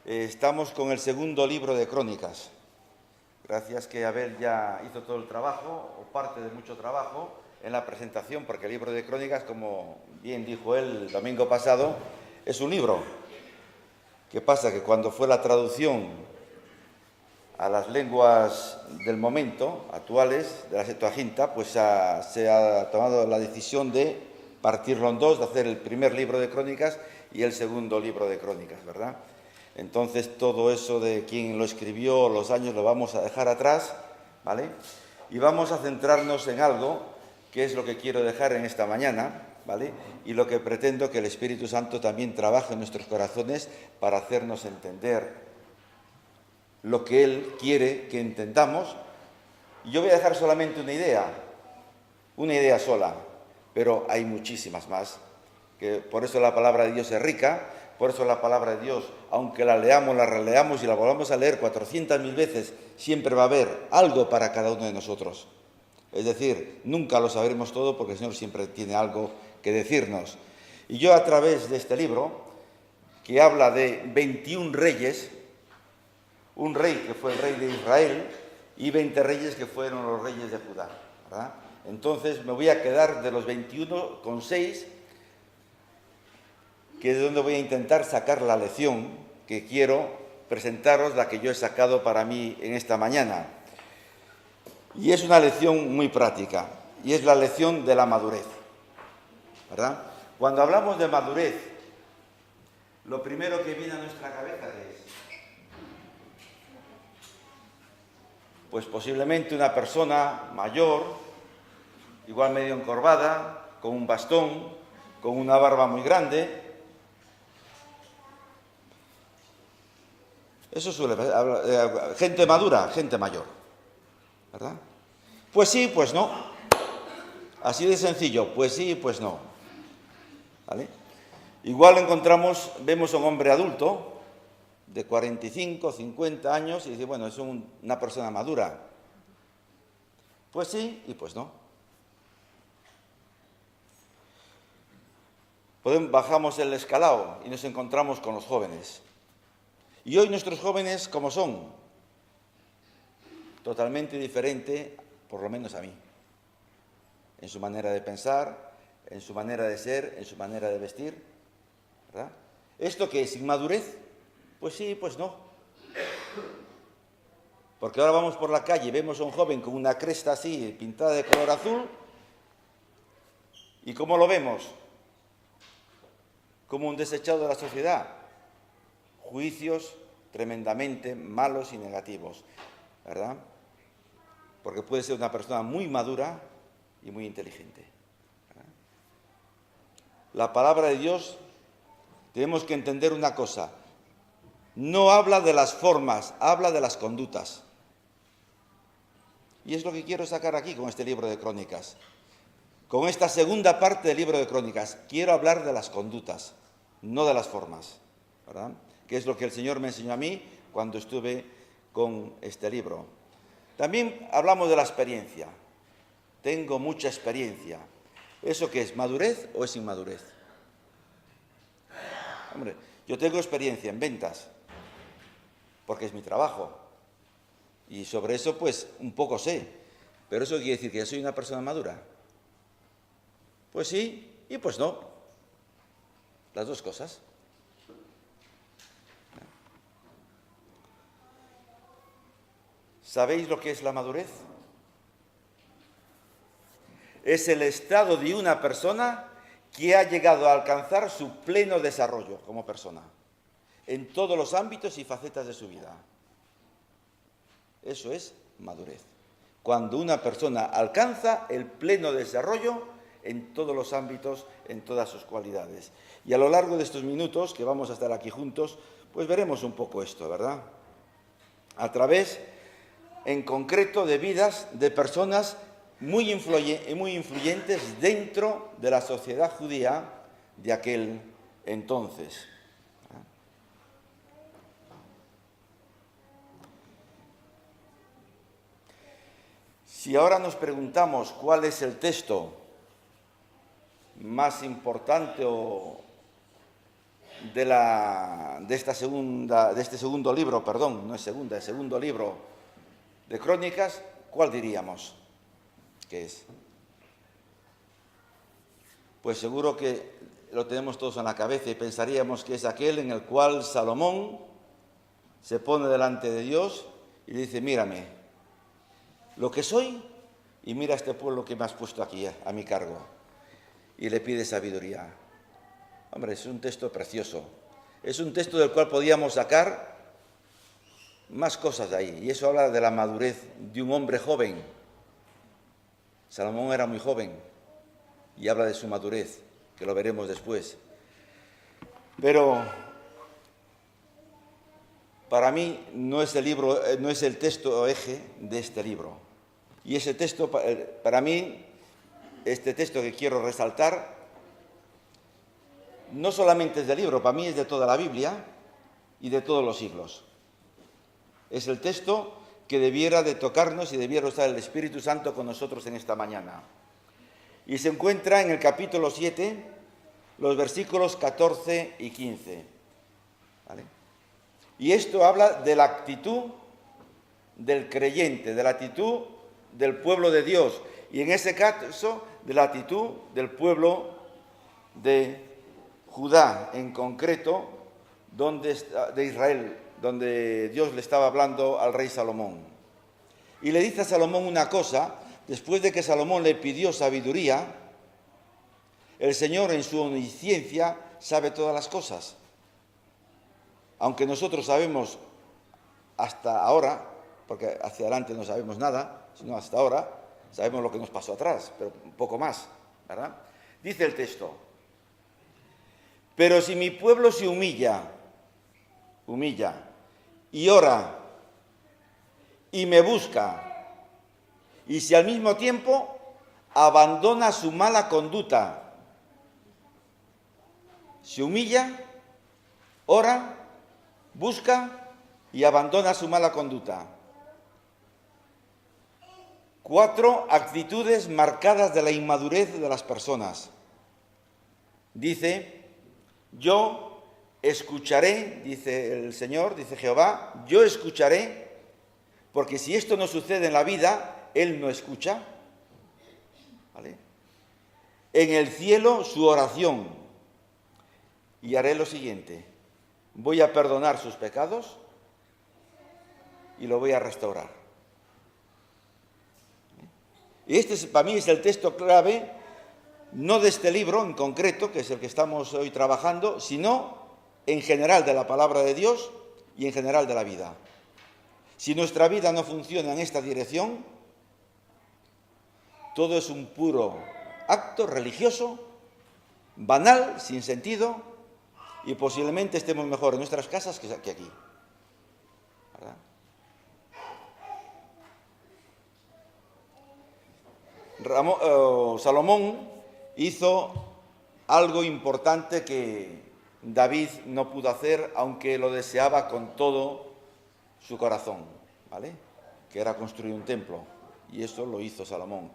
Estamos con el segundo libro de Crónicas. Gracias que Abel ya hizo todo el trabajo, o parte de mucho trabajo, en la presentación, porque el libro de Crónicas, como bien dijo él el domingo pasado, es un libro. ¿Qué pasa? Que cuando fue la traducción a las lenguas del momento, actuales, de la Septuaginta, pues se ha tomado la decisión de partirlo en dos, de hacer el primer libro de Crónicas y el segundo libro de Crónicas, ¿verdad? Entonces, todo eso de quién lo escribió, los años, lo vamos a dejar atrás, ¿vale? Y vamos a centrarnos en algo que es lo que quiero dejar en esta mañana, ¿vale? Y lo que pretendo que el Espíritu Santo también trabaje en nuestros corazones para hacernos entender lo que Él quiere que entendamos. Y yo voy a dejar solamente una idea sola, pero hay muchísimas más, que por eso la palabra de Dios es rica. Por eso la palabra de Dios, aunque la leamos, la releamos y la volvamos a leer 400.000 veces, siempre va a haber algo para cada uno de nosotros. Es decir, nunca lo sabremos todo porque el Señor siempre tiene algo que decirnos. Y yo a través de este libro, que habla de 21 reyes, un rey que fue el rey de Israel y 20 reyes que fueron los reyes de Judá, ¿verdad? Entonces me voy a quedar de los 21 con 6, que es de donde voy a intentar sacar la lección que quiero presentaros, la que yo he sacado para mí en esta mañana. Y es una lección muy práctica, y es la lección de la madurez, ¿verdad? Cuando hablamos de madurez, lo primero que viene a nuestra cabeza es, pues posiblemente una persona mayor, igual medio encorvada, con un bastón, con una barba muy grande. Eso suele pasar, gente madura, gente mayor, ¿verdad? Pues sí, pues no. Así de sencillo, pues sí, pues no. ¿Vale? Igual vemos a un hombre adulto de 45, 50 años y dice, bueno, es una persona madura. Pues sí y pues no. Bajamos el escalado y nos encontramos con los jóvenes. Y hoy nuestros jóvenes, ¿cómo son? Totalmente diferente, por lo menos a mí. En su manera de pensar, en su manera de ser, en su manera de vestir, ¿verdad? ¿Esto qué es? ¿Inmadurez? Pues sí, pues no. Porque ahora vamos por la calle y vemos a un joven con una cresta así, pintada de color azul, ¿y cómo lo vemos? Como un desechado de la sociedad. Juicios tremendamente malos y negativos, ¿verdad? Porque puede ser una persona muy madura y muy inteligente, ¿verdad? La palabra de Dios, tenemos que entender una cosa, no habla de las formas, habla de las conductas. Y es lo que quiero sacar aquí con este libro de Crónicas. Con esta segunda parte del libro de Crónicas, quiero hablar de las conductas, no de las formas, ¿verdad? Que es lo que el Señor me enseñó a mí cuando estuve con este libro. También hablamos de la experiencia. Tengo mucha experiencia. ¿Eso qué es? ¿Madurez o es inmadurez? Hombre, yo tengo experiencia en ventas, porque es mi trabajo. Y sobre eso, pues, un poco sé. ¿Pero eso quiere decir que yo soy una persona madura? Pues sí y pues no. Las dos cosas. ¿Sabéis lo que es la madurez? Es el estado de una persona que ha llegado a alcanzar su pleno desarrollo como persona, en todos los ámbitos y facetas de su vida. Eso es madurez. Cuando una persona alcanza el pleno desarrollo en todos los ámbitos, en todas sus cualidades. Y a lo largo de estos minutos que vamos a estar aquí juntos, pues veremos un poco esto, ¿verdad? A través, en concreto, de vidas de personas muy influyentes dentro de la sociedad judía de aquel entonces. Si ahora nos preguntamos cuál es el texto más importante o de este segundo libro, perdón, no es segunda, es segundo libro de Crónicas, ¿cuál diríamos que es? Pues seguro que lo tenemos todos en la cabeza y pensaríamos que es aquel en el cual Salomón se pone delante de Dios y le dice: mírame lo que soy y mira este pueblo que me has puesto aquí a mi cargo. Y le pide sabiduría. Hombre, es un texto precioso. Es un texto del cual podíamos sacar más cosas de ahí. Y eso habla de la madurez de un hombre joven. Salomón era muy joven y habla de su madurez, que lo veremos después. Pero para mí no es el texto eje de este libro. Y ese texto, para mí, este texto que quiero resaltar, no solamente es del libro, para mí es de toda la Biblia y de todos los siglos. Es el texto que debiera de tocarnos y debiera estar el Espíritu Santo con nosotros en esta mañana. Y se encuentra en el capítulo 7, los versículos 14 y 15. ¿Vale? Y esto habla de la actitud del creyente, de la actitud del pueblo de Dios, y en ese caso de la actitud del pueblo de Judá, en concreto, de Israel, donde Dios le estaba hablando al rey Salomón. Y le dice a Salomón una cosa, después de que Salomón le pidió sabiduría, el Señor en su omnisciencia sabe todas las cosas. Aunque nosotros sabemos hasta ahora, porque hacia adelante no sabemos nada, sino hasta ahora sabemos lo que nos pasó atrás, pero un poco más, ¿verdad? Dice el texto: pero si mi pueblo se humilla y ora y me busca, y si al mismo tiempo abandona su mala conducta, se humilla, ora, busca y abandona su mala conducta. 4 actitudes marcadas de la inmadurez de las personas. Dice: yo escucharé, dice el Señor, dice Jehová, yo escucharé, porque si esto no sucede en la vida, Él no escucha. ¿Vale? En el cielo su oración, y haré lo siguiente: voy a perdonar sus pecados y lo voy a restaurar. Y este para mí es el texto clave, no de este libro en concreto, que es el que estamos hoy trabajando, sino en general de la palabra de Dios y en general de la vida. Si nuestra vida no funciona en esta dirección, todo es un puro acto religioso, banal, sin sentido, y posiblemente estemos mejor en nuestras casas que aquí. ¿Verdad? Salomón hizo algo importante que David no pudo hacer, aunque lo deseaba con todo su corazón, ¿vale? Que era construir un templo, y eso lo hizo Salomón.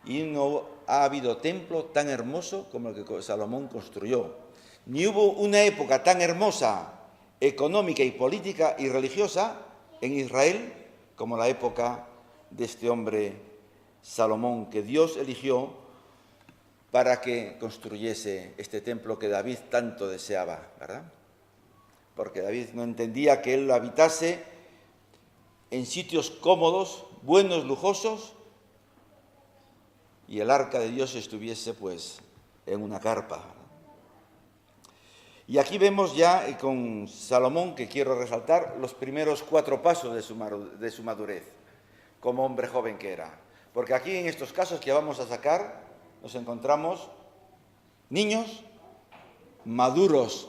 Y no ha habido templo tan hermoso como el que Salomón construyó. Ni hubo una época tan hermosa, económica y política y religiosa en Israel como la época de este hombre Salomón, que Dios eligió para que construyese este templo que David tanto deseaba, ¿verdad? Porque David no entendía que él habitase en sitios cómodos, buenos, lujosos, y el arca de Dios estuviese pues en una carpa. Y aquí vemos ya con Salomón, que quiero resaltar, los primeros 4 pasos de su madurez, como hombre joven que era. Porque aquí en estos casos que vamos a sacar nos encontramos niños maduros,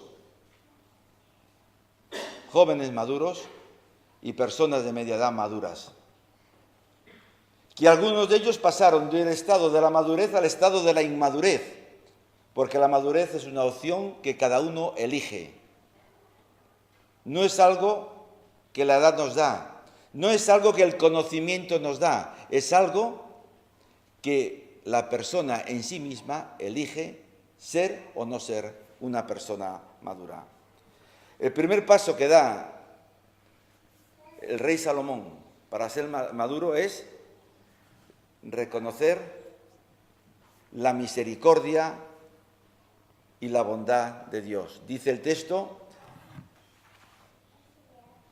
jóvenes maduros y personas de media edad maduras. Que algunos de ellos pasaron del estado de la madurez al estado de la inmadurez, porque la madurez es una opción que cada uno elige. No es algo que la edad nos da. No es algo que el conocimiento nos da, es algo que la persona en sí misma elige ser o no ser una persona madura. El primer paso que da el rey Salomón para ser maduro es reconocer la misericordia y la bondad de Dios. Dice el texto: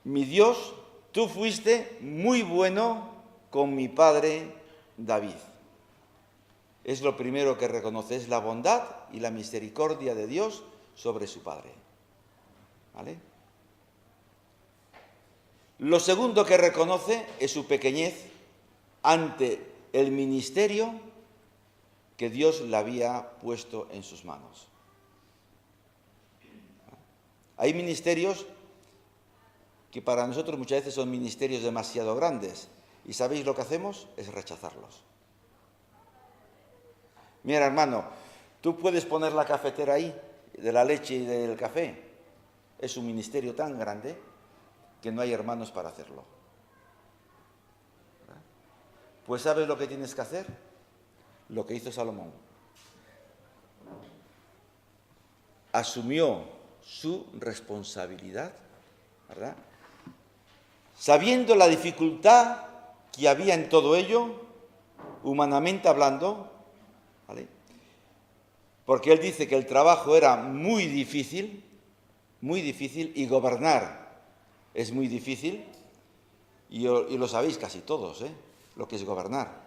mi Dios, tú fuiste muy bueno con mi padre David. Es lo primero que reconoce, es la bondad y la misericordia de Dios sobre su padre. ¿Vale? Lo segundo que reconoce es su pequeñez ante el ministerio que Dios le había puesto en sus manos. Hay ministerios que para nosotros muchas veces son ministerios demasiado grandes. ¿Y sabéis lo que hacemos? Es rechazarlos. Mira, hermano, tú puedes poner la cafetera ahí, de la leche y del café. Es un ministerio tan grande que no hay hermanos para hacerlo. Pues ¿sabes lo que tienes que hacer? Lo que hizo Salomón. Asumió su responsabilidad, ¿verdad? Sabiendo la dificultad que había en todo ello, humanamente hablando, ¿vale? Porque él dice que el trabajo era muy difícil, y gobernar es muy difícil, y lo sabéis casi todos, lo que es gobernar.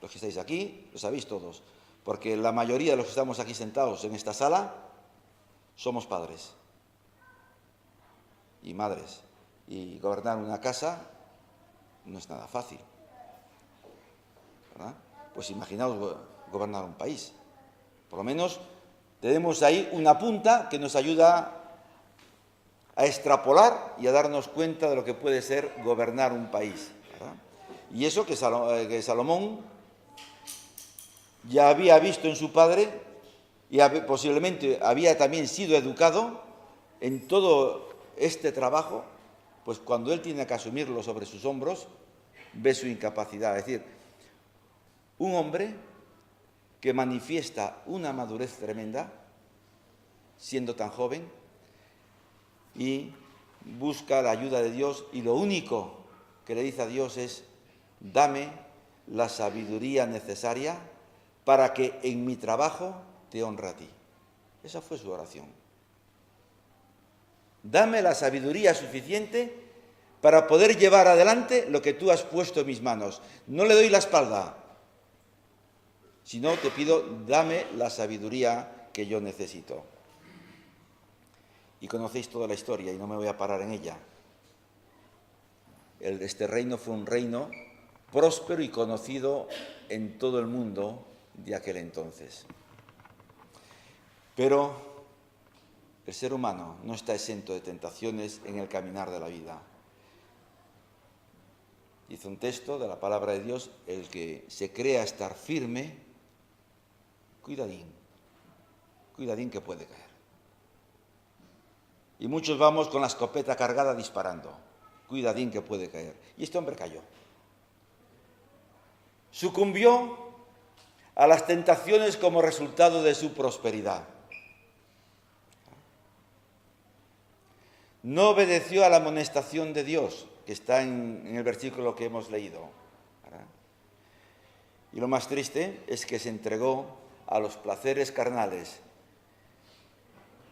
Los que estáis aquí, lo sabéis todos, porque la mayoría de los que estamos aquí sentados en esta sala somos padres y madres, y gobernar una casa no es nada fácil, ¿verdad? Pues imaginaos gobernar un país. Por lo menos tenemos ahí una punta que nos ayuda a extrapolar y a darnos cuenta de lo que puede ser gobernar un país, ¿verdad? Y eso que Salomón ya había visto en su padre y posiblemente había también sido educado en todo este trabajo, pues cuando él tiene que asumirlo sobre sus hombros, ve su incapacidad. Es decir, un hombre que manifiesta una madurez tremenda, siendo tan joven, y busca la ayuda de Dios, y lo único que le dice a Dios es: dame la sabiduría necesaria para que en mi trabajo te honre a ti. Esa fue su oración. Dame la sabiduría suficiente para poder llevar adelante lo que tú has puesto en mis manos. No le doy la espalda, sino te pido, dame la sabiduría que yo necesito. Y conocéis toda la historia y no me voy a parar en ella. Este reino fue un reino próspero y conocido en todo el mundo de aquel entonces. Pero el ser humano no está exento de tentaciones en el caminar de la vida. Dice un texto de la palabra de Dios: el que se crea estar firme, cuidadín que puede caer. Y muchos vamos con la escopeta cargada disparando, cuidadín que puede caer. Y este hombre cayó. Sucumbió a las tentaciones como resultado de su prosperidad. No obedeció a la amonestación de Dios, que está en el versículo que hemos leído, ¿verdad? Y lo más triste es que se entregó a los placeres carnales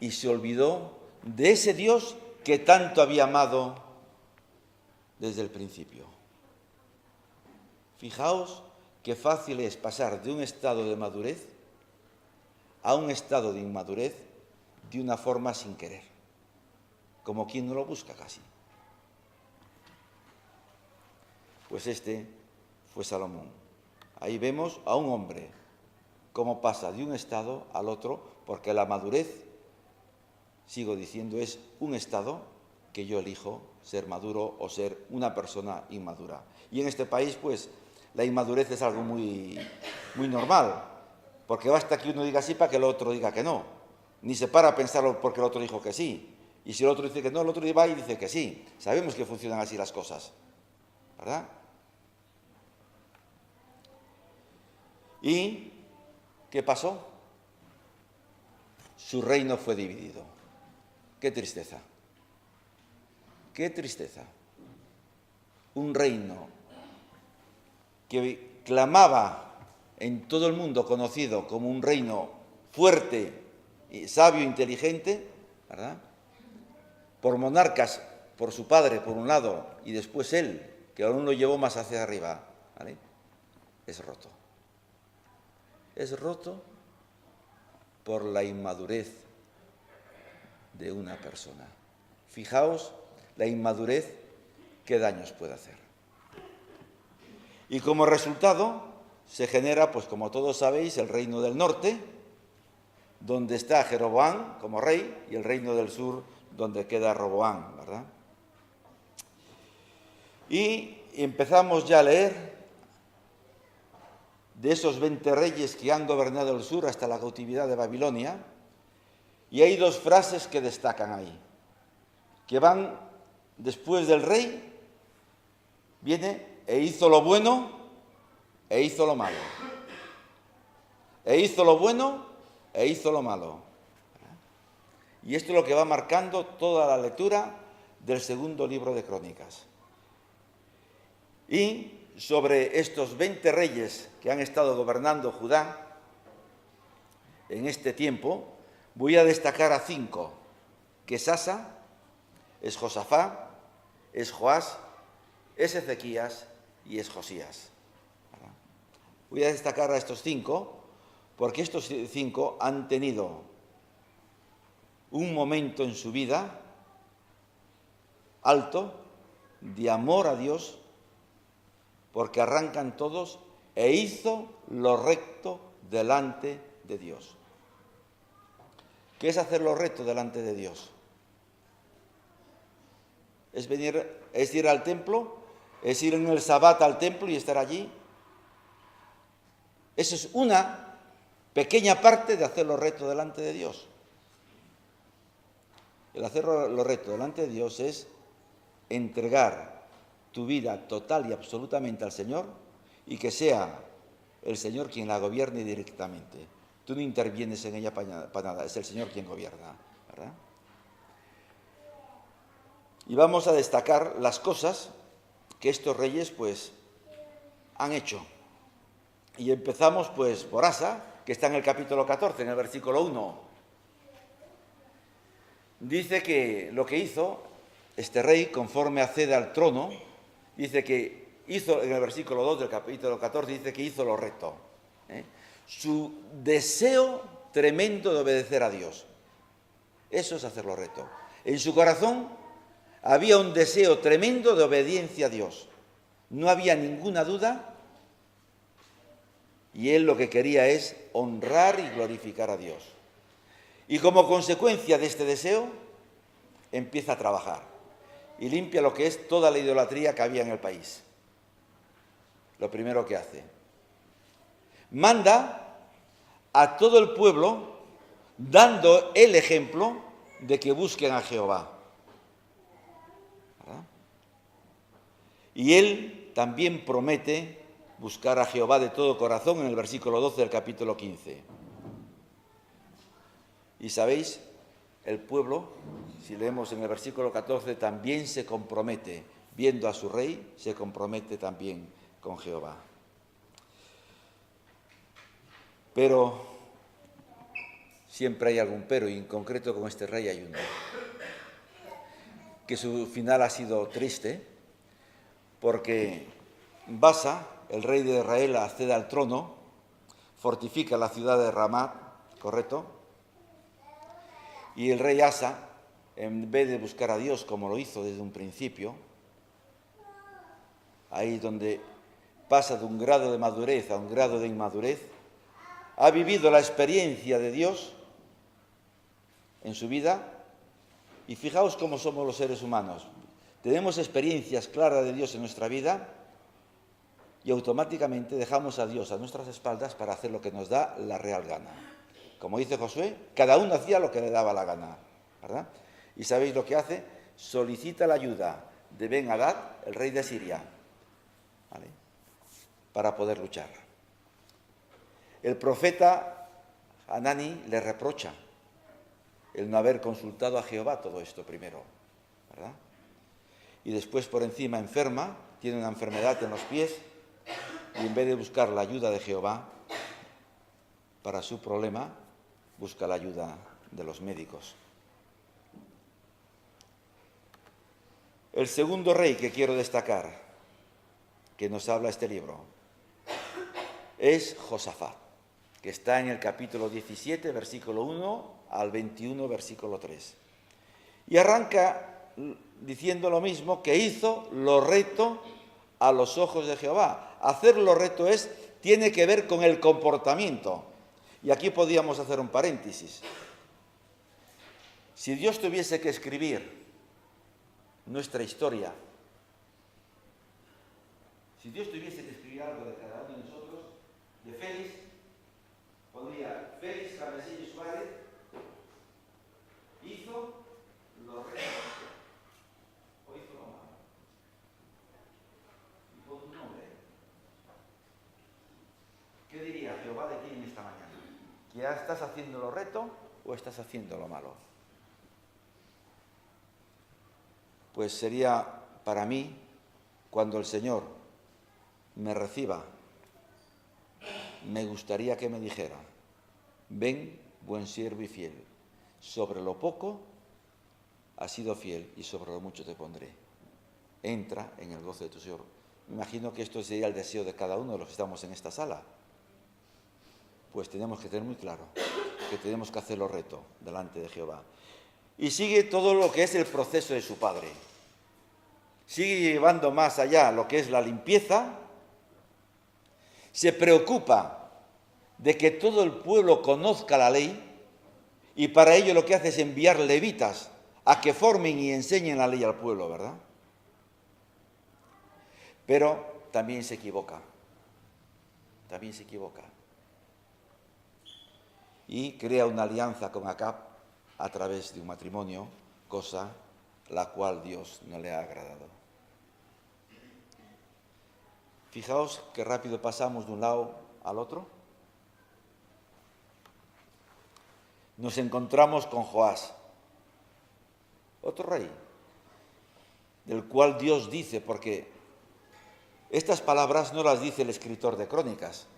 y se olvidó de ese Dios que tanto había amado desde el principio. Fijaos qué fácil es pasar de un estado de madurez a un estado de inmadurez de una forma sin querer, como quien no lo busca casi. Pues este fue Salomón. Ahí vemos a un hombre cómo pasa de un estado al otro, porque la madurez, sigo diciendo, es un estado que yo elijo ser maduro o ser una persona inmadura. Y en este país, pues, la inmadurez es algo muy, muy normal, porque basta que uno diga sí para que el otro diga que no. Ni se para a pensarlo porque el otro dijo que sí. Y si el otro dice que no, el otro va y dice que sí. Sabemos que funcionan así las cosas, ¿verdad? ¿Y qué pasó? su reino fue dividido. ¡Qué tristeza! ¡Qué tristeza! Un reino que clamaba en todo el mundo conocido como un reino fuerte, sabio, inteligente, ¿verdad?, por monarcas, por su padre, por un lado, y después él, que aún lo llevó más hacia arriba, ¿vale?, es roto. Es roto por la inmadurez de una persona. Fijaos la inmadurez, qué daños puede hacer. Y como resultado se genera, pues como todos sabéis, el reino del norte, donde está Jeroboam como rey, y el reino del sur, donde queda Roboam, ¿verdad? Y empezamos ya a leer de esos 20 reyes que han gobernado el sur hasta la cautividad de Babilonia, y hay dos frases que destacan ahí, que van después del rey, viene e hizo lo bueno e hizo lo malo. E hizo lo bueno e hizo lo malo. Y esto es lo que va marcando toda la lectura del segundo libro de Crónicas. Y sobre estos 20 reyes que han estado gobernando Judá en este tiempo, voy a destacar a 5, que es Asa, es Josafá, es Joás, es Ezequías y es Josías. Voy a destacar a estos 5 porque estos 5 han tenido un momento en su vida alto de amor a Dios, porque arrancan todos e hizo lo recto delante de Dios. ¿Qué es hacer lo recto delante de Dios? Es ir al templo, es ir en el Sabbat al templo y estar allí. Eso es una pequeña parte de hacer lo recto delante de Dios. El hacer lo recto delante de Dios es entregar tu vida total y absolutamente al Señor y que sea el Señor quien la gobierne directamente. Tú no intervienes en ella para nada, es el Señor quien gobierna, ¿verdad? Y vamos a destacar las cosas que estos reyes pues han hecho. Y empezamos pues por Asa, que está en el capítulo 14, en el versículo 1. Dice que lo que hizo este rey, conforme accede al trono, dice que hizo, en el versículo 2 del capítulo 14, dice que hizo lo recto. Su deseo tremendo de obedecer a Dios. Eso es hacer lo recto. En su corazón había un deseo tremendo de obediencia a Dios. No había ninguna duda. Y él lo que quería es honrar y glorificar a Dios. Y como consecuencia de este deseo, empieza a trabajar y limpia lo que es toda la idolatría que había en el país. Lo primero que hace. Manda a todo el pueblo dando el ejemplo de que busquen a Jehová. ¿Verdad? Y él también promete buscar a Jehová de todo corazón en el versículo 12 del capítulo 15. Y sabéis, el pueblo, si leemos en el versículo 14, también se compromete, viendo a su rey, se compromete también con Jehová. Pero siempre hay algún pero, y en concreto con este rey hay uno. Que su final ha sido triste, porque Basa, el rey de Israel, accede al trono, fortifica la ciudad de Ramat, ¿correcto? Y el rey Asa, en vez de buscar a Dios como lo hizo desde un principio, ahí donde pasa de un grado de madurez a un grado de inmadurez, ha vivido la experiencia de Dios en su vida. Y fijaos cómo somos los seres humanos. Tenemos experiencias claras de Dios en nuestra vida y automáticamente dejamos a Dios a nuestras espaldas para hacer lo que nos da la real gana. Como dice Josué, cada uno hacía lo que le daba la gana, ¿verdad? ¿Y sabéis lo que hace? Solicita la ayuda de Ben-Hadad, el rey de Siria, ¿vale?, para poder luchar. El profeta Hanani le reprocha el no haber consultado a Jehová todo esto primero, ¿verdad? Y después por encima enferma, tiene una enfermedad en los pies, y en vez de buscar la ayuda de Jehová para su problema, busca la ayuda de los médicos. El segundo rey que quiero destacar, que nos habla este libro, es Josafat, que está en el capítulo 17, versículo 1 al 21, versículo 3. Y arranca diciendo lo mismo, que hizo lo recto a los ojos de Jehová. Hacer lo recto tiene que ver con el comportamiento. Y aquí podríamos hacer un paréntesis. Si Dios tuviese que escribir nuestra historia, si Dios tuviese que escribir algo de cada uno de nosotros, de Félix, pondría Félix Cabecillo Suárez hizo lo recto o hizo lo malo. Y pon tu nombre. ¿Qué diría Jehová de ti en esta mañana? ¿Que ya estás haciendo lo recto o estás haciendo lo malo? Pues sería para mí, cuando el Señor me reciba, me gustaría que me dijera: ven, buen siervo y fiel, sobre lo poco has sido fiel y sobre lo mucho te pondré. Entra en el gozo de tu Señor. Me imagino que esto sería el deseo de cada uno de los que estamos en esta sala. Pues tenemos que tener muy claro que tenemos que hacer lo recto delante de Jehová. Y sigue todo lo que es el proceso de su Padre. Sigue llevando más allá lo que es la limpieza. Se preocupa de que todo el pueblo conozca la ley, y para ello lo que hace es enviar levitas a que formen y enseñen la ley al pueblo, ¿verdad? Pero también se equivoca. También se equivoca. Y crea una alianza con Acab a través de un matrimonio, cosa la cual Dios no le ha agradado. Fijaos qué rápido pasamos de un lado al otro. Nos encontramos con Joás, otro rey, del cual Dios dice, porque estas palabras no las dice el escritor de Crónicas.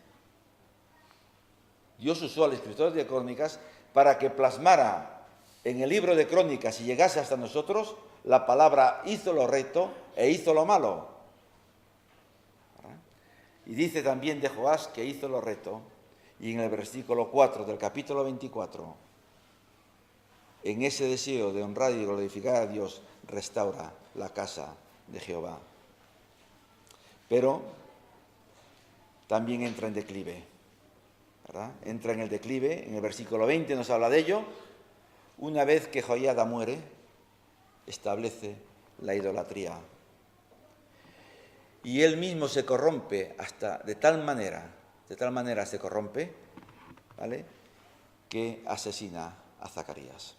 Dios usó al escritor de Crónicas para que plasmara en el libro de Crónicas y llegase hasta nosotros la palabra hizo lo recto e hizo lo malo. Y dice también de Joás que hizo lo recto, y en el versículo 4 del capítulo 24, en ese deseo de honrar y glorificar a Dios, restaura la casa de Jehová. Pero también entra en declive, ¿verdad? Entra en el declive, en el versículo 20 nos habla de ello. Una vez que Joiada muere, establece la idolatría. Y él mismo se corrompe hasta de tal manera se corrompe, ¿vale?, que asesina a Zacarías.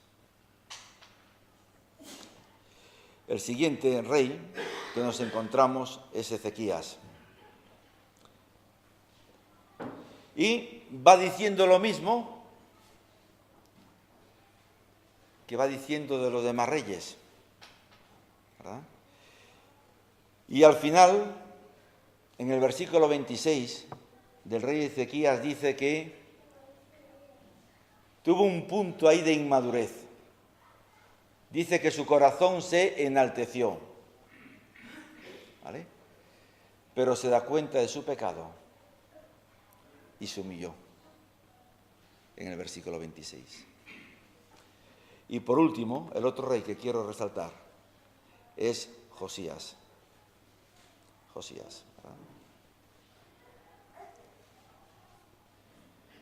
El siguiente rey que nos encontramos es Ezequías. Y va diciendo lo mismo que va diciendo de los demás reyes, ¿verdad? Y al final, en el versículo 26 del rey Ezequías dice que tuvo un punto ahí de inmadurez. Dice que su corazón se enalteció, ¿vale?, pero se da cuenta de su pecado y se humilló, en el versículo 26. Y por último, el otro rey que quiero resaltar es Josías. ¿Verdad?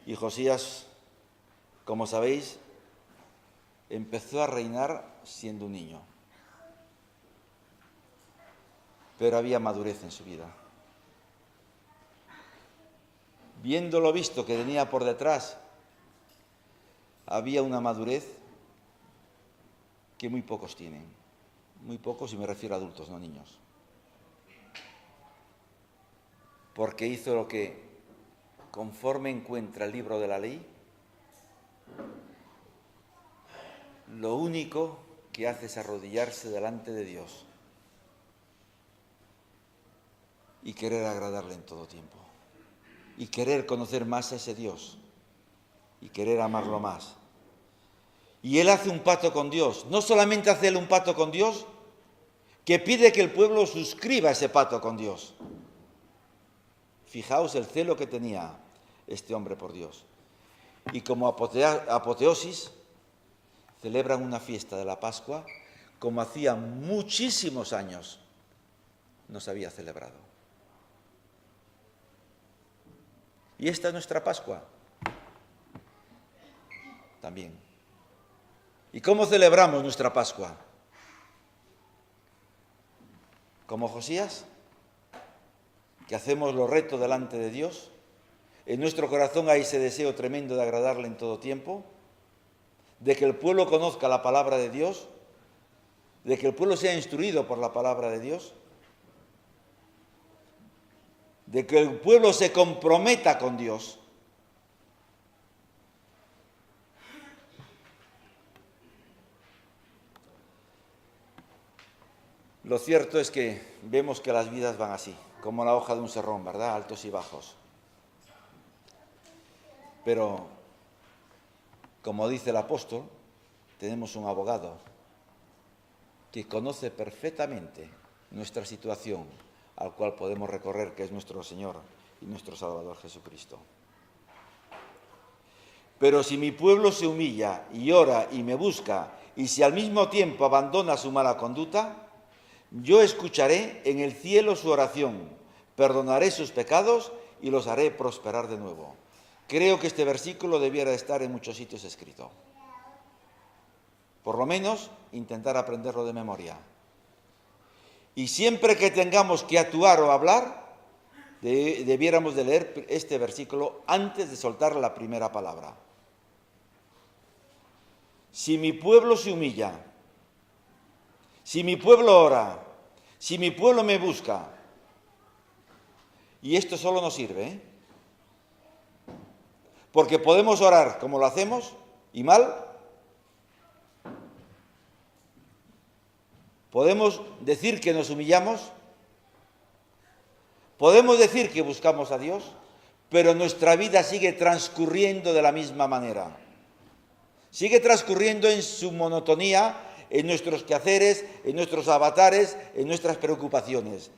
Y Josías, como sabéis, empezó a reinar siendo un niño, pero había madurez en su vida. Viendo lo visto que tenía por detrás, había una madurez que muy pocos tienen. Muy pocos, y me refiero a adultos, no niños. Porque hizo lo que conforme encuentra el libro de la ley, lo único que hace es arrodillarse delante de Dios y querer agradarle en todo tiempo, y querer conocer más a ese Dios, y querer amarlo más. Y él hace un pacto con Dios. No solamente hace él un pacto con Dios, que pide que el pueblo suscriba ese pacto con Dios. Fijaos el celo que tenía este hombre por Dios. Y como apoteosis, celebran una fiesta de la Pascua como hacía muchísimos años no se había celebrado. Y esta es nuestra Pascua también. ¿Y cómo celebramos nuestra Pascua? ¿Como Josías? ¿Que hacemos lo recto delante de Dios? ¿En nuestro corazón hay ese deseo tremendo de agradarle en todo tiempo? ¿De que el pueblo conozca la palabra de Dios? ¿De que el pueblo sea instruido por la palabra de Dios? ¿De que el pueblo se comprometa con Dios? Lo cierto es que vemos que las vidas van así, como la hoja de un serrón, ¿verdad? Altos y bajos. Pero, como dice el apóstol, tenemos un abogado que conoce perfectamente nuestra situación, al cual podemos recorrer, que es nuestro Señor y nuestro Salvador Jesucristo. Pero si mi pueblo se humilla y ora y me busca, y si al mismo tiempo abandona su mala conducta, yo escucharé en el cielo su oración, perdonaré sus pecados y los haré prosperar de nuevo. Creo que este versículo debiera estar en muchos sitios escrito. Por lo menos, intentar aprenderlo de memoria. Y siempre que tengamos que actuar o hablar, debiéramos de leer este versículo antes de soltar la primera palabra. Si mi pueblo se humilla, si mi pueblo ora, si mi pueblo me busca, y esto solo nos sirve, ¿eh? Porque podemos orar como lo hacemos y mal. Podemos decir que nos humillamos. Podemos decir que buscamos a Dios, pero nuestra vida sigue transcurriendo de la misma manera. Sigue transcurriendo en su monotonía, en nuestros quehaceres, en nuestros avatares, en nuestras preocupaciones.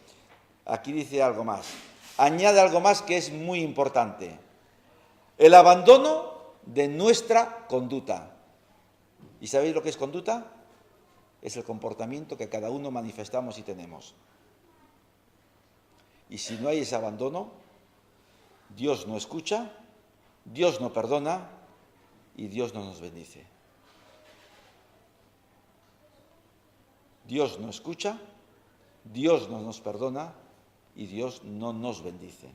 Aquí dice algo más. Añade algo más que es muy importante. El abandono de nuestra conducta. ¿Y sabéis lo que es conducta? Es el comportamiento que cada uno manifestamos y tenemos. Y si no hay ese abandono, Dios no escucha, Dios no perdona y Dios no nos bendice. Dios no escucha, Dios no nos perdona y Dios no nos bendice.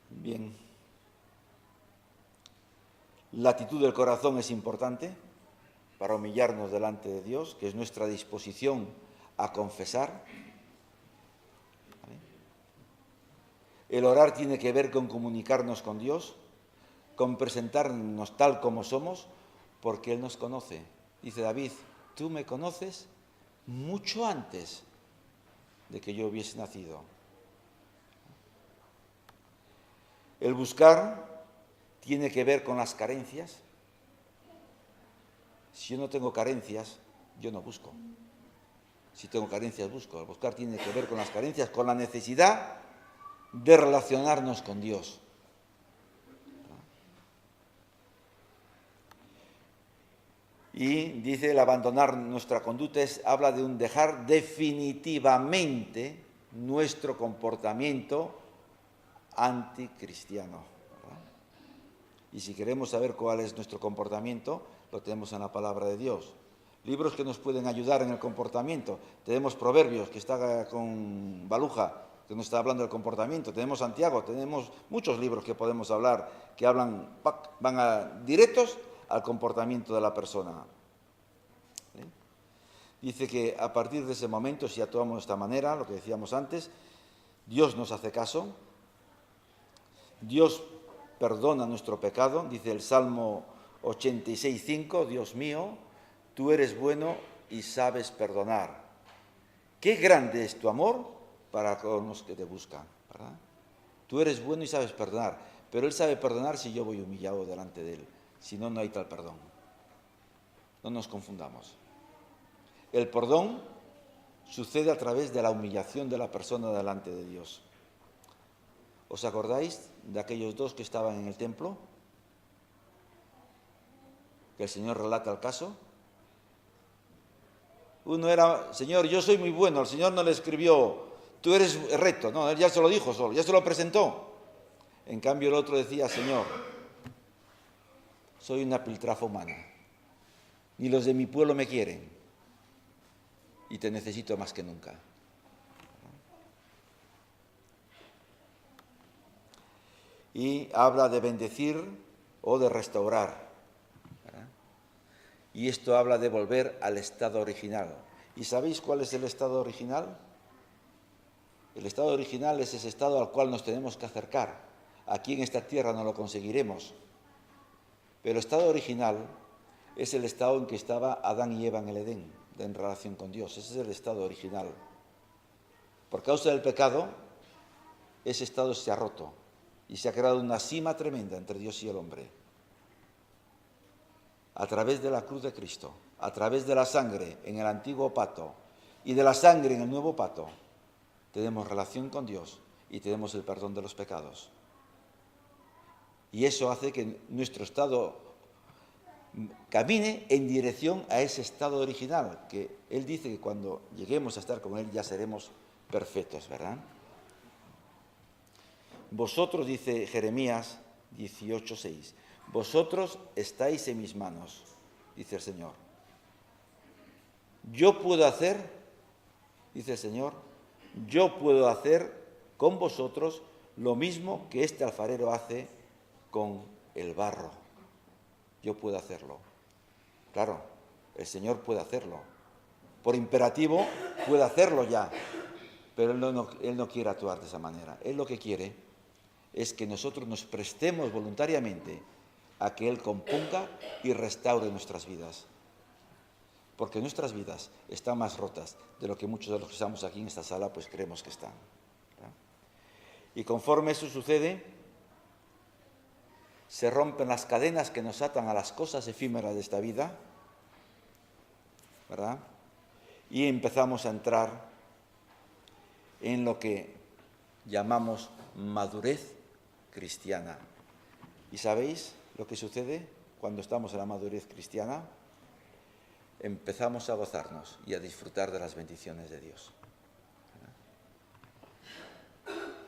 Bien. La actitud del corazón es importante para humillarnos delante de Dios, que es nuestra disposición a confesar. ¿Vale? El orar tiene que ver con comunicarnos con Dios, con presentarnos tal como somos, porque Él nos conoce. Dice David, tú me conoces mucho antes de que yo hubiese nacido. El buscar tiene que ver con las carencias. Si yo no tengo carencias, yo no busco. Si tengo carencias, busco. El buscar tiene que ver con las carencias, con la necesidad de relacionarnos con Dios. Y dice, el abandonar nuestra conducta habla de un dejar definitivamente nuestro comportamiento anticristiano. ¿Verdad? Y si queremos saber cuál es nuestro comportamiento, lo tenemos en la palabra de Dios. Libros que nos pueden ayudar en el comportamiento. Tenemos Proverbios, que está con Baluja, que nos está hablando del comportamiento. Tenemos Santiago, tenemos muchos libros que podemos hablar, que van directos al comportamiento de la persona. ¿Sí? Dice que a partir de ese momento, si actuamos de esta manera, lo que decíamos antes, Dios nos hace caso, Dios perdona nuestro pecado, dice el Salmo 86:5, Dios mío, tú eres bueno y sabes perdonar. Qué grande es tu amor para con los que te buscan, ¿verdad? Tú eres bueno y sabes perdonar, pero Él sabe perdonar si yo voy humillado delante de Él. Si no, no hay tal perdón. No nos confundamos. El perdón sucede a través de la humillación de la persona delante de Dios. ¿Os acordáis de aquellos dos que estaban en el templo? Que el Señor relata el caso. Uno era, Señor, yo soy muy bueno. El Señor no le escribió, tú eres recto. No, Él ya se lo dijo solo, ya se lo presentó. En cambio el otro decía, Señor, soy una piltrafa humana. Ni los de mi pueblo me quieren. Y te necesito más que nunca. Y habla de bendecir o de restaurar. ¿Verdad? Y esto habla de volver al estado original. ¿Y sabéis cuál es el estado original? El estado original es ese estado al cual nos tenemos que acercar. Aquí en esta tierra no lo conseguiremos. Pero el estado original es el estado en que estaba Adán y Eva en el Edén, en relación con Dios. Ese es el estado original. Por causa del pecado, ese estado se ha roto y se ha creado una cima tremenda entre Dios y el hombre. A través de la cruz de Cristo, a través de la sangre en el antiguo pacto y de la sangre en el nuevo pacto, tenemos relación con Dios y tenemos el perdón de los pecados. Y eso hace que nuestro estado camine en dirección a ese estado original, que Él dice que cuando lleguemos a estar con Él ya seremos perfectos, ¿verdad? Vosotros, dice Jeremías 18:6, vosotros estáis en mis manos, dice el Señor. Yo puedo hacer, dice el Señor, yo puedo hacer con vosotros lo mismo que este alfarero hace con el barro. Yo puedo hacerlo. Claro, el Señor puede hacerlo. Por imperativo puede hacerlo ya, pero Él no quiere actuar de esa manera. Él lo que quiere es que nosotros nos prestemos voluntariamente a que Él componga y restaure nuestras vidas. Porque nuestras vidas están más rotas de lo que muchos de los que estamos aquí en esta sala pues creemos que están, ¿verdad? Y conforme eso sucede, se rompen las cadenas que nos atan a las cosas efímeras de esta vida, ¿verdad? Y empezamos a entrar en lo que llamamos madurez cristiana. ¿Y sabéis lo que sucede cuando estamos en la madurez cristiana? Empezamos a gozarnos y a disfrutar de las bendiciones de Dios.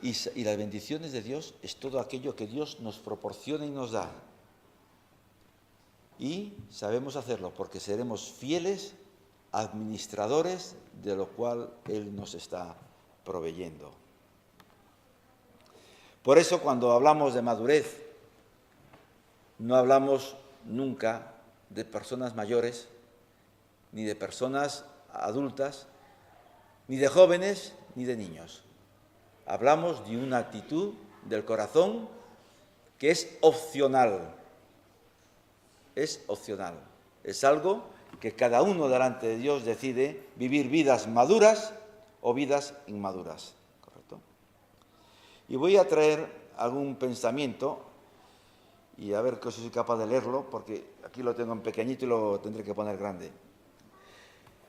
Y las bendiciones de Dios es todo aquello que Dios nos proporciona y nos da. Y sabemos hacerlo porque seremos fieles administradores de lo cual Él nos está proveyendo. Por eso cuando hablamos de madurez, no hablamos nunca de personas mayores, ni de personas adultas, ni de jóvenes, ni de niños. Hablamos de una actitud del corazón que es opcional. Es opcional. Es algo que cada uno delante de Dios decide vivir vidas maduras o vidas inmaduras. ¿Correcto? Y voy a traer algún pensamiento y a ver si soy capaz de leerlo, porque aquí lo tengo en pequeñito y lo tendré que poner grande.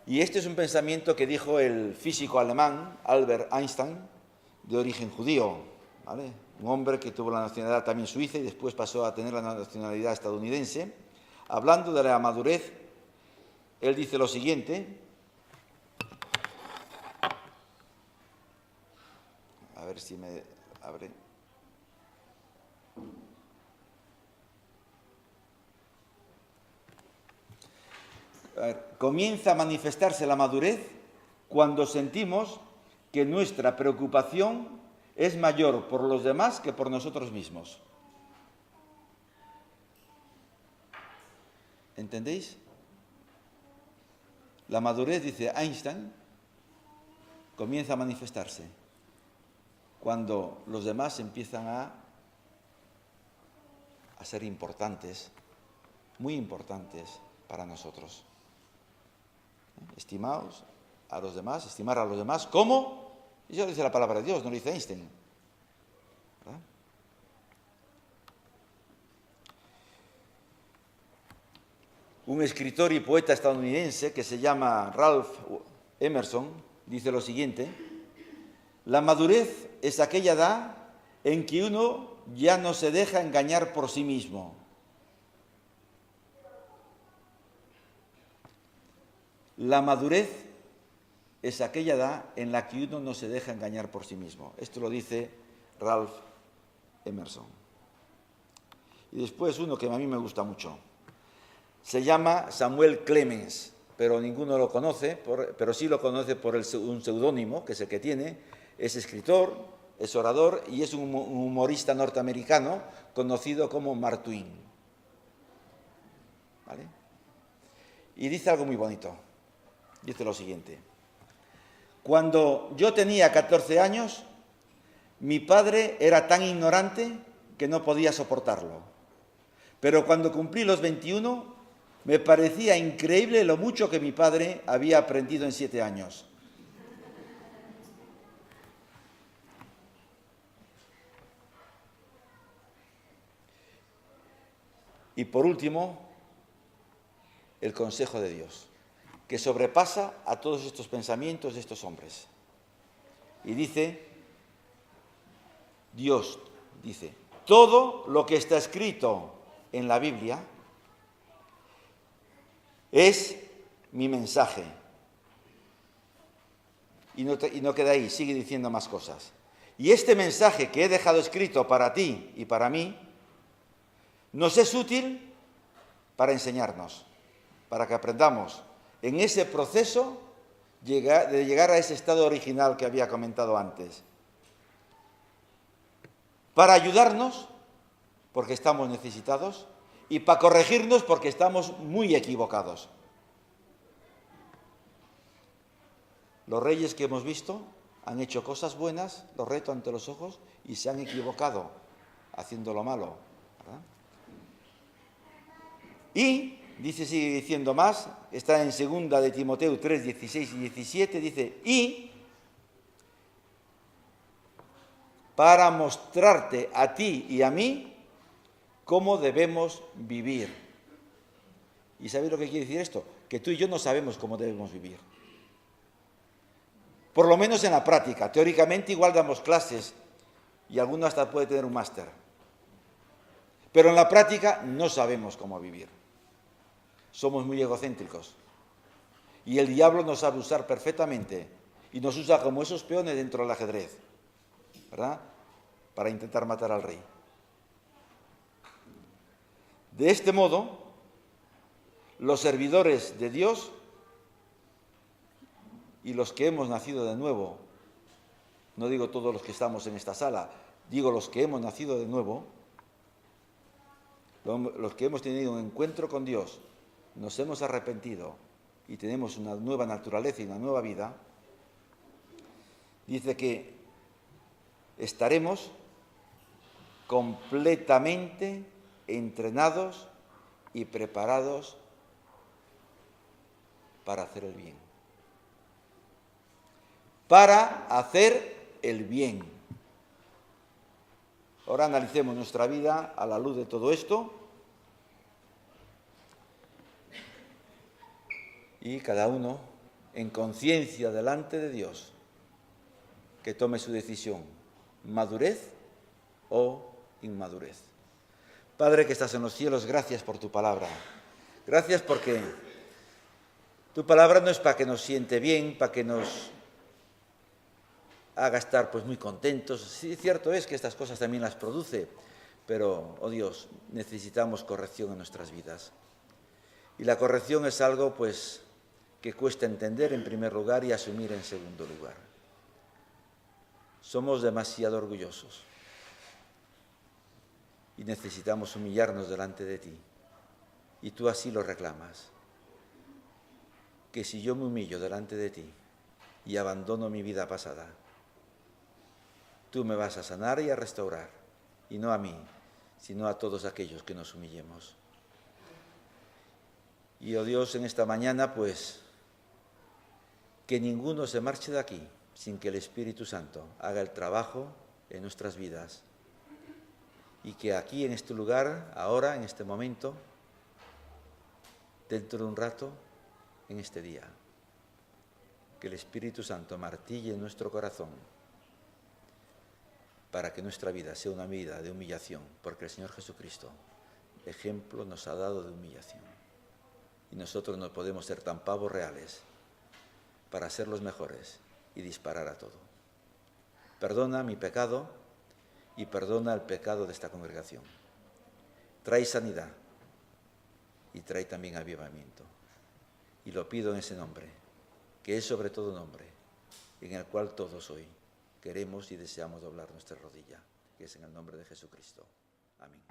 Y este es un pensamiento que dijo el físico alemán Albert Einstein, de origen judío, ¿vale? Un hombre que tuvo la nacionalidad también suiza y después pasó a tener la nacionalidad estadounidense. Hablando de la madurez, él dice lo siguiente. A ver si me abre. A ver, comienza a manifestarse la madurez cuando sentimos que nuestra preocupación es mayor por los demás que por nosotros mismos. ¿Entendéis? La madurez, dice Einstein, comienza a manifestarse cuando los demás empiezan a a ser importantes, muy importantes para nosotros. Estimaos a los demás, estimar a los demás, ¿cómo? Eso lo dice la palabra de Dios, no lo dice Einstein, ¿verdad? Un escritor y poeta estadounidense que se llama Ralph Emerson dice lo siguiente: la madurez es aquella edad en que uno ya no se deja engañar por sí mismo. La madurez es aquella edad en la que uno no se deja engañar por sí mismo. Esto lo dice Ralph Emerson. Y después uno que a mí me gusta mucho. Se llama Samuel Clemens, pero ninguno lo conoce, pero sí lo conoce por un seudónimo, que es el que tiene. Es escritor, es orador y es un humorista norteamericano conocido como Mark Twain. ¿Vale? Y dice algo muy bonito. Dice lo siguiente: cuando yo tenía 14 años, mi padre era tan ignorante que no podía soportarlo. Pero cuando cumplí los 21, me parecía increíble lo mucho que mi padre había aprendido en 7 años. Y por último, el consejo de Dios, que sobrepasa a todos estos pensamientos de estos hombres. Y dice, Dios dice, todo lo que está escrito en la Biblia es mi mensaje. Y no queda ahí, sigue diciendo más cosas. Y este mensaje que he dejado escrito para ti y para mí, nos es útil para enseñarnos, para que aprendamos en ese proceso de llegar a ese estado original que había comentado antes. Para ayudarnos, porque estamos necesitados, y para corregirnos, porque estamos muy equivocados. Los reyes que hemos visto han hecho cosas buenas, los reto ante los ojos, y se han equivocado haciendo lo malo, ¿verdad? Y, dice, sigue diciendo más, está en 2 de Timoteo 3, 16 y 17, dice, y para mostrarte a ti y a mí cómo debemos vivir. ¿Y sabéis lo que quiere decir esto? Que tú y yo no sabemos cómo debemos vivir. Por lo menos en la práctica. Teóricamente igual damos clases y alguno hasta puede tener un máster. Pero en la práctica no sabemos cómo vivir. Somos muy egocéntricos. Y el diablo nos sabe usar perfectamente y nos usa como esos peones dentro del ajedrez, ¿verdad? Para intentar matar al rey. De este modo, los servidores de Dios y los que hemos nacido de nuevo, no digo todos los que estamos en esta sala, digo los que hemos nacido de nuevo, los que hemos tenido un encuentro con Dios, nos hemos arrepentido y tenemos una nueva naturaleza y una nueva vida, dice que estaremos completamente entrenados y preparados para hacer el bien. Para hacer el bien. Ahora analicemos nuestra vida a la luz de todo esto y cada uno en conciencia delante de Dios que tome su decisión, madurez o inmadurez. Padre que estás en los cielos, gracias por tu palabra. Gracias porque tu palabra no es para que nos siente bien, para que nos haga estar pues muy contentos. Sí, cierto es que estas cosas también las produce, pero, oh Dios, necesitamos corrección en nuestras vidas. Y la corrección es algo pues que cuesta entender en primer lugar y asumir en segundo lugar. Somos demasiado orgullosos y necesitamos humillarnos delante de ti. Y tú así lo reclamas. Que si yo me humillo delante de ti y abandono mi vida pasada, tú me vas a sanar y a restaurar, y no a mí, sino a todos aquellos que nos humillemos. Y, oh Dios, en esta mañana, pues, que ninguno se marche de aquí sin que el Espíritu Santo haga el trabajo en nuestras vidas. Y que aquí, en este lugar, ahora, en este momento, dentro de un rato, en este día, que el Espíritu Santo martille en nuestro corazón para que nuestra vida sea una vida de humillación, porque el Señor Jesucristo, ejemplo, nos ha dado de humillación. Y nosotros no podemos ser tan pavos reales para ser los mejores y disparar a todo. Perdona mi pecado y perdona el pecado de esta congregación. Trae sanidad y trae también avivamiento. Y lo pido en ese nombre, que es sobre todo nombre, en el cual todos hoy queremos y deseamos doblar nuestra rodilla, que es en el nombre de Jesucristo. Amén.